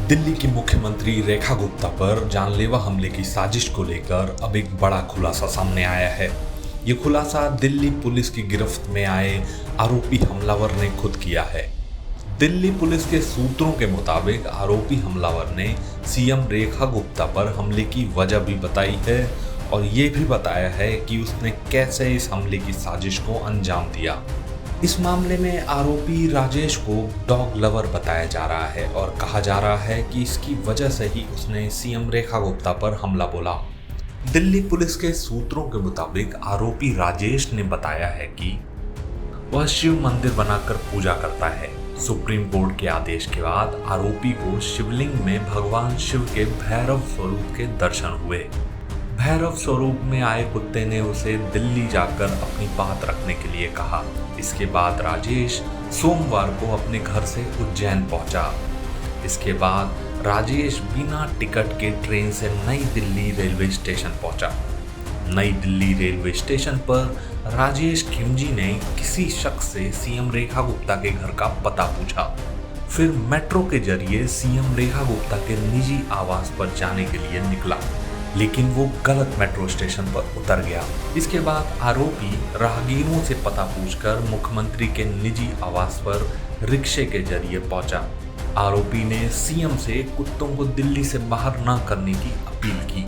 दिल्ली की मुख्यमंत्री रेखा गुप्ता पर जानलेवा हमले की साजिश को लेकर अब एक बड़ा खुलासा सामने आया है। ये खुलासा दिल्ली पुलिस की गिरफ्त में आए आरोपी हमलावर ने खुद किया है। दिल्ली पुलिस के सूत्रों के मुताबिक आरोपी हमलावर ने सीएम रेखा गुप्ता पर हमले की वजह भी बताई है और ये भी बताया है कि उसने कैसे इस हमले की साजिश को अंजाम दिया। इस मामले में आरोपी राजेश को डॉग लवर बताया जा रहा है और कहा जा रहा है कि इसकी वजह से ही उसने सीएम रेखा गुप्ता पर हमला बोला। दिल्ली पुलिस के सूत्रों के मुताबिक आरोपी राजेश ने बताया है कि वह शिव मंदिर बनाकर पूजा करता है। सुप्रीम कोर्ट के आदेश के बाद आरोपी को शिवलिंग में भगवान शिव के भैरव स्वरूप के दर्शन हुए। भैरव स्वरूप में आए कुत्ते ने उसे दिल्ली जाकर अपनी बात रखने के लिए कहा। इसके बाद राजेश सोमवार को अपने घर से उज्जैन पहुंचा। इसके बाद राजेश बिना टिकट के ट्रेन से नई दिल्ली रेलवे स्टेशन पहुंचा। नई दिल्ली रेलवे स्टेशन पर राजेश खिमजी ने किसी शख्स से सीएम रेखा गुप्ता के घर का पता पूछा। फिर मेट्रो के जरिए सीएम रेखा गुप्ता के निजी आवास पर जाने के लिए निकला, लेकिन वो गलत मेट्रो स्टेशन पर उतर गया। इसके बाद आरोपी राहगीरों से पता पूछकर मुख्यमंत्री के निजी आवास पर रिक्शे के जरिए पहुंचा। आरोपी ने सीएम से कुत्तों को दिल्ली से बाहर न करने की अपील की।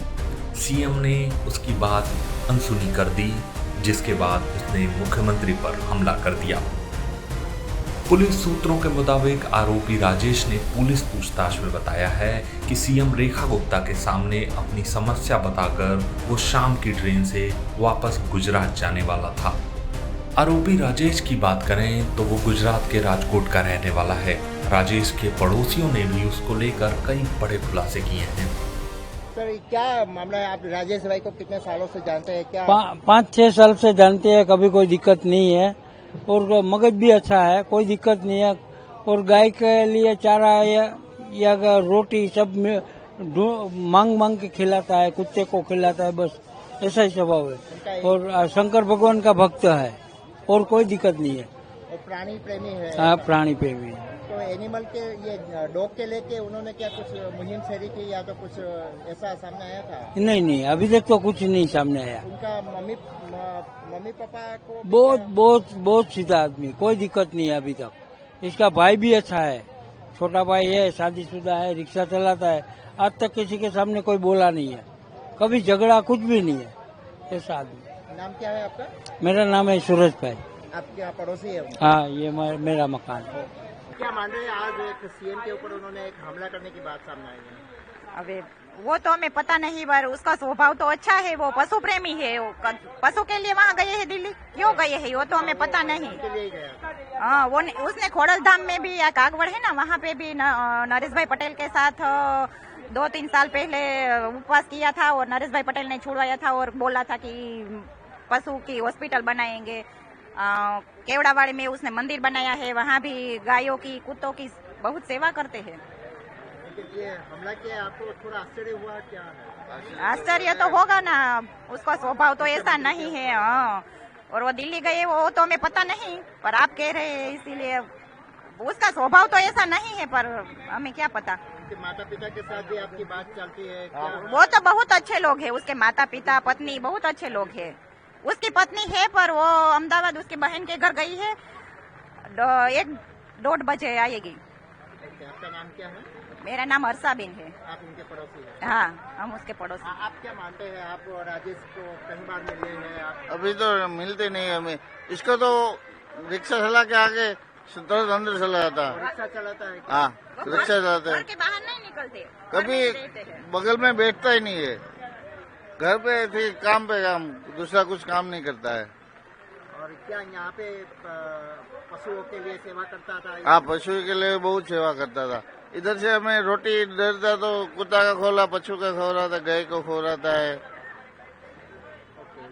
सीएम ने उसकी बात अनसुनी कर दी, जिसके बाद उसने मुख्यमंत्री पर हमला कर दिया। पुलिस सूत्रों के मुताबिक आरोपी राजेश ने पुलिस पूछताछ में बताया है कि सीएम रेखा गुप्ता के सामने अपनी समस्या बताकर वो शाम की ट्रेन से वापस गुजरात जाने वाला था। आरोपी राजेश की बात करें तो वो गुजरात के राजकोट का रहने वाला है। राजेश के पड़ोसियों ने भी उसको लेकर कई बड़े खुलासे किए हैं। सर, क्या मामला है? आप राजेश भाई को कितने सालों से जानते हैं? क्या 5-6 साल से जानते हैं, कभी कोई दिक्कत नहीं है और मगज भी अच्छा है, कोई दिक्कत नहीं है। और गाय के लिए चारा या रोटी सब मांग मांग के खिलाता है, कुत्ते को खिलाता है, बस ऐसा ही स्वभाव है। और शंकर भगवान का भक्त है और कोई दिक्कत नहीं है। और प्राणी प्रेमी है? हाँ, प्राणी प्रेमी। तो एनिमल के ये डॉग के लेके उन्होंने क्या कुछ मुहिम छेड़ी की या तो कुछ ऐसा सामने आया था? नहीं, अभी तक तो कुछ नहीं सामने आया। उनका मम्मी पापा को बहुत सीधा आदमी, कोई दिक्कत नहीं है अभी तक। इसका भाई भी अच्छा है, छोटा भाई है, शादीशुदा है, रिक्शा चलाता है। आज तक किसी के सामने कोई बोला नहीं है, कभी झगड़ा कुछ भी नहीं है, ऐसा आदमी। नाम क्या है आपका? मेरा नाम है सूरज भाई। आपके यहाँ पड़ोसी है? हाँ, ये मेरा मकान है। क्या मान रहे हैं आज एक सीएम के ऊपर उन्होंने एक हमला करने की बात सामने आई है? अबे वो तो हमें पता नहीं, पर उसका स्वभाव तो अच्छा है, वो पशु प्रेमी है। वो पशु के लिए वहाँ गए हैं दिल्ली, क्यों गए हैं वो तो हमें पता नहीं। हाँ, वो उसने खोड़ल धाम में भी या कागवड़ है ना, वहाँ पे भी नरेश भाई पटेल के साथ 2-3 साल पहले उपवास किया था और नरेश भाई पटेल ने छुड़वाया था और बोला था कि पशु की हॉस्पिटल बनाएंगे। केवड़ावाड़ी में उसने मंदिर बनाया है, वहाँ भी गायों की, कुत्तों की बहुत सेवा करते हैं। ये हमला किया, आपको थोड़ा आश्चर्य हुआ क्या? आश्चर्य तो होगा ना, उसका स्वभाव तो ऐसा नहीं है। हाँ, और वो दिल्ली गए वो तो हमें पता नहीं, पर आप कह रहे हैं इसीलिए। उसका स्वभाव तो ऐसा नहीं है, पर हमें क्या पता। माता पिता के साथ भी आपकी बात चलती है क्या? वो तो बहुत अच्छे लोग हैं, उसके माता पिता पत्नी बहुत अच्छे लोग हैं। उसकी पत्नी है, पर वो अहमदाबाद उसकी बहन के घर गई है, 1-1:30 बजे आएगी। आपका नाम क्या है? मेरा नाम हर्षाबेन है। आप उनके पड़ोसी हैं? हाँ, हम उसके पड़ोसी। आप क्या मानते हैं? आप राजेश को कई बार मिले हैं? अभी तो मिलते नहीं हमें। इसको तो रिक्शा चला के आगे दर्द अंदर चला जाता है। रिक्शा चलाता है? हाँ, रिक्शा चलाते घर हैं। के बाहर नहीं निकलते, कभी बगल में बैठता ही नहीं है। घर पे थी, काम पे काम, दूसरा कुछ काम नहीं करता है। और क्या यहाँ पे पशुओं के लिए सेवा करता था? हाँ, पशु के लिए बहुत सेवा करता था। इधर से हमें रोटी देता तो कुत्ता का खोला, पशु का खो रहा था, गाय को खो रहा है।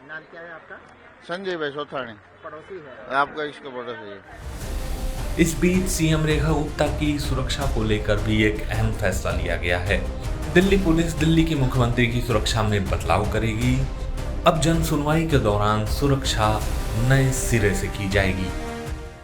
नाम क्या है आपका? संजय भाई सोथानी, पड़ोसी है आपका, इसका पड़ोसी है। इस बीच सीएम रेखा गुप्ता की सुरक्षा को लेकर भी एक अहम फैसला लिया गया है। दिल्ली पुलिस दिल्ली के मुख्यमंत्री की सुरक्षा में बदलाव करेगी। अब जन सुनवाई के दौरान सुरक्षा नए सिरे से की जाएगी।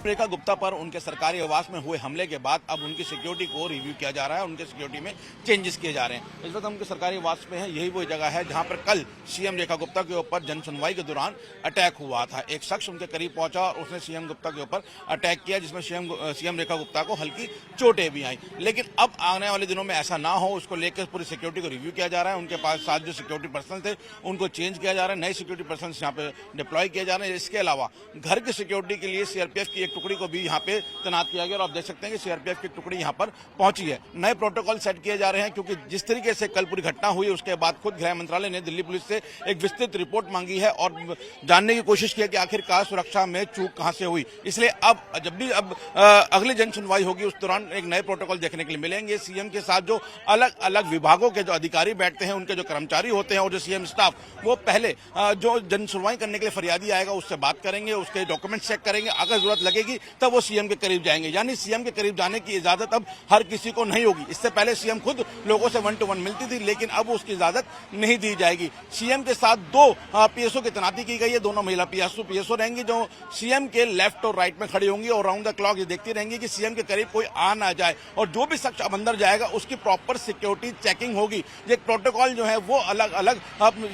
रेखा गुप्ता पर उनके सरकारी आवास में हुए हमले के बाद अब उनकी सिक्योरिटी को रिव्यू किया जा रहा है, उनके सिक्योरिटी में चेंजेस किए जा रहे हैं। इस वक्त हम उनके सरकारी आवास में हैं। यही वो जगह है जहां पर कल सीएम रेखा गुप्ता के ऊपर जन सुनवाई के दौरान अटैक हुआ था। एक शख्स उनके करीब पहुंचा और उसने सीएम गुप्ता के ऊपर अटैक किया, जिसमें सीएम रेखा गुप्ता को हल्की चोटें भी आई। लेकिन अब आने वाले दिनों में ऐसा ना हो, उसको लेकर पूरी सिक्योरिटी को रिव्यू किया जा रहा है। उनके पास साथ जो सिक्योरिटी पर्सन थे उनको चेंज किया जा रहा है, नए सिक्योरिटी पर्सन यहाँ पे डिप्लॉय किए जा रहे हैं। इसके अलावा घर की सिक्योरिटी के लिए सीआरपीएफ की एक टुकड़ी को भी यहाँ पे तैनात किया गया और आप देख सकते हैं कि सीआरपीएफ की टुकड़ी यहाँ पर पहुंची है। नए प्रोटोकॉल सेट किए जा रहे हैं क्योंकि जिस तरीके से कल पूरी घटना हुई उसके बाद खुद गृह मंत्रालय ने दिल्ली पुलिस से एक विस्तृत रिपोर्ट मांगी है और जानने की कोशिश की है कि आखिरकार सुरक्षा में चूक कहां से हुई। इसलिए अब जब भी अगली जन सुनवाई होगी उस दौरान एक नए प्रोटोकॉल देखने के लिए मिलेंगे। सीएम के साथ जो अलग अलग विभागों के जो अधिकारी बैठते हैं, उनके जो कर्मचारी होते हैं और जो सीएम स्टाफ, वो पहले जो जन सुनवाई करने के लिए फरियादी आएगा उससे बात करेंगे, उसके डॉक्यूमेंट चेक करेंगे, अगर जरूरत लगेगी तब वो सीएम के करीब जाएंगे। यानी सीएम के करीब जाने की इजाजत अब हर किसी को नहीं होगी। इससे पहले सीएम खुद लोगों से 1 to 1 मिलती थी, लेकिन अब उसकी इजाजत नहीं दी जाएगी। सीएम के साथ 2 पीएसओ की तैनाती की गई है। दोनों महिला पीएसओ रहेंगी जो सीएम के लेफ्ट और राइट में खड़ी होंगी और राउंड द क्लॉक ये देखती रहेंगी कि सीएम के करीब कोई आ ना जाए और जो भी शख्स अब अंदर जाएगा उसकी प्रॉपर सिक्योरिटी चेकिंग होगी। ये प्रोटोकॉल जो है वो अलग अलग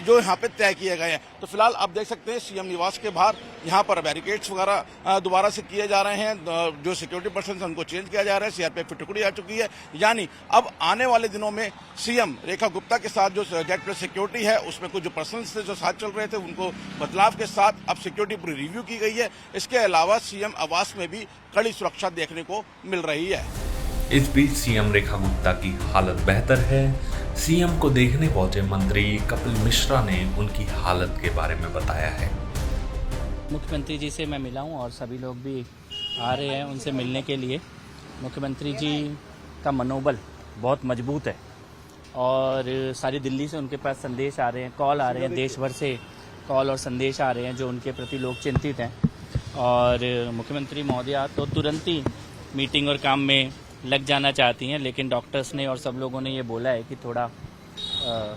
जो यहाँ पे तय किए गए हैं। तो फिलहाल आप देख सकते हैं सीएम निवास के बाहर यहाँ पर बैरिकेड्स वगैरह दोबारा से किए जा रहे हैं। जो सिक्योरिटी पर्सन उनको चेंज किया जा रहा है, सीआरपीएफ की टुकड़ी आ चुकी है। यानी अब आने वाले दिनों में सीएम रेखा गुप्ता के साथ जो गेट प्लस सिक्योरिटी है उसमें कुछ जो पर्सन थे जो साथ चल रहे थे उनको बदलाव के साथ अब सिक्योरिटी पूरी रिव्यू की गई है। इसके अलावा सीएम आवास में भी कड़ी सुरक्षा देखने को मिल रही है। इस बीच सीएम रेखा गुप्ता की हालत बेहतर है। सीएम को देखने पहुंचे मंत्री कपिल मिश्रा ने उनकी हालत के बारे में बताया है। मुख्यमंत्री जी से मैं मिला हूं और सभी लोग भी आ रहे हैं उनसे मिलने के लिए। मुख्यमंत्री जी का मनोबल बहुत मजबूत है और सारी दिल्ली से उनके पास संदेश आ रहे हैं, कॉल आ रहे हैं, देश भर से कॉल और संदेश आ रहे हैं जो उनके प्रति लोग चिंतित हैं। और मुख्यमंत्री महोदया तो तुरंत ही मीटिंग और काम में लग जाना चाहती हैं, लेकिन डॉक्टर्स ने और सब लोगों ने ये बोला है कि थोड़ा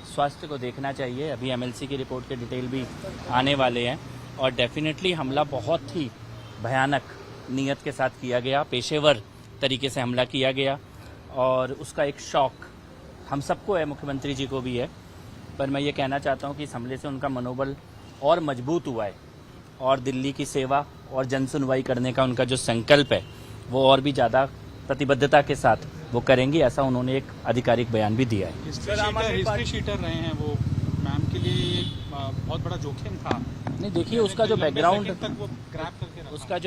स्वास्थ्य को देखना चाहिए। अभी एमएलसी की रिपोर्ट के डिटेल भी आने वाले हैं और डेफिनेटली हमला बहुत ही भयानक नीयत के साथ किया गया, पेशेवर तरीके से हमला किया गया और उसका एक शौक हम सबको है, मुख्यमंत्री जी को भी है। पर मैं ये कहना चाहता हूँ कि इस हमले से उनका मनोबल और मजबूत हुआ है और दिल्ली की सेवा और जन सुनवाई करने का उनका जो संकल्प है वो और भी ज़्यादा प्रतिबद्धता के साथ वो करेंगी, ऐसा उन्होंने एक आधिकारिक बयान भी दिया है। हिस्ट्री शीटर रहे हैं वो, मैम के लिए बहुत बड़ा जोखिम था। नहीं, देखिए उसका जो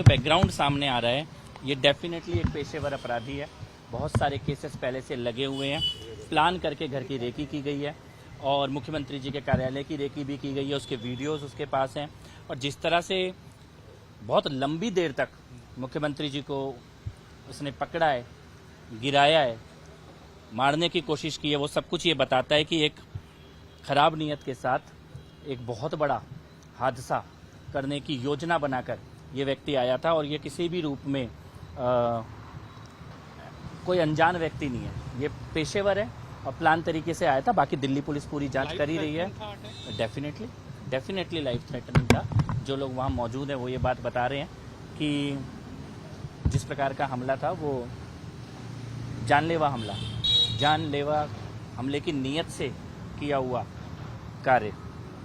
बैकग्राउंड सामने आ रहा है ये डेफिनेटली एक पेशेवर अपराधी है। बहुत सारे केसेस पहले से लगे हुए हैं, प्लान करके घर की रेकी की गई है और मुख्यमंत्री जी के कार्यालय की रेकी भी की गई है, उसके वीडियोस उसके पास हैं। और जिस तरह से बहुत लंबी देर तक मुख्यमंत्री जी को उसने पकड़ा है, गिराया है, मारने की कोशिश की है, वो सब कुछ ये बताता है कि एक खराब नीयत के साथ एक बहुत बड़ा हादसा करने की योजना बनाकर ये व्यक्ति आया था और ये किसी भी रूप में कोई अनजान व्यक्ति नहीं है, ये पेशेवर है और प्लान तरीके से आया था। बाकी दिल्ली पुलिस पूरी जांच कर ही रही है। डेफिनेटली लाइफ थ्रेटनिंग था। जो लोग वहाँ मौजूद हैं वो ये बात बता रहे हैं कि जिस प्रकार का हमला था वो जानलेवा हमले की नीयत से किया हुआ कार्य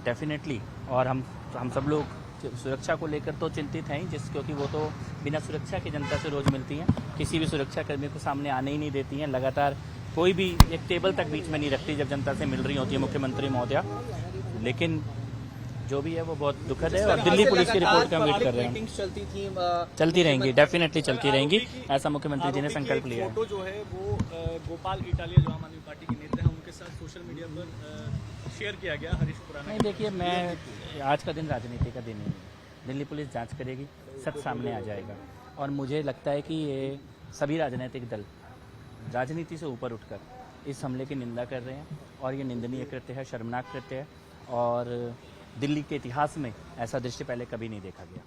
डेफिनेटली। और हम सब लोग सुरक्षा को लेकर तो चिंतित हैं ही, क्योंकि वो तो बिना सुरक्षा की जनता से रोज मिलती हैं, किसी भी सुरक्षा कर्मी को सामने आने ही नहीं देती हैं, लगातार कोई भी एक टेबल तक बीच में नहीं रखती जब जनता से मिल रही होती है मुख्यमंत्री महोदया। लेकिन जो भी है वो बहुत दुखद है और दिल्ली पुलिस की रिपोर्ट का वेट कर रहे हैं। चलती रहेंगी, डेफिनेटली चलती रहेंगी, ऐसा मुख्यमंत्री जी ने संकल्प लिया है। फोटो जो है वो गोपाल इटालिया जो आम आदमी पार्टी के नेता हैं उनके साथ सोशल मीडिया पर शेयर किया गया, हरीश खुराना। नहीं, देखिए मैं आज का दिन राजनीति का दिन नहीं है। दिल्ली पुलिस जांच करेगी, सच सामने आ जाएगा और मुझे लगता है कि ये सभी राजनीतिक दल राजनीति से ऊपर उठकर इस हमले की निंदा कर रहे हैं और ये निंदनीय कृत्य है, शर्मनाक कृत्य है और दिल्ली के इतिहास में ऐसा दृश्य पहले कभी नहीं देखा गया।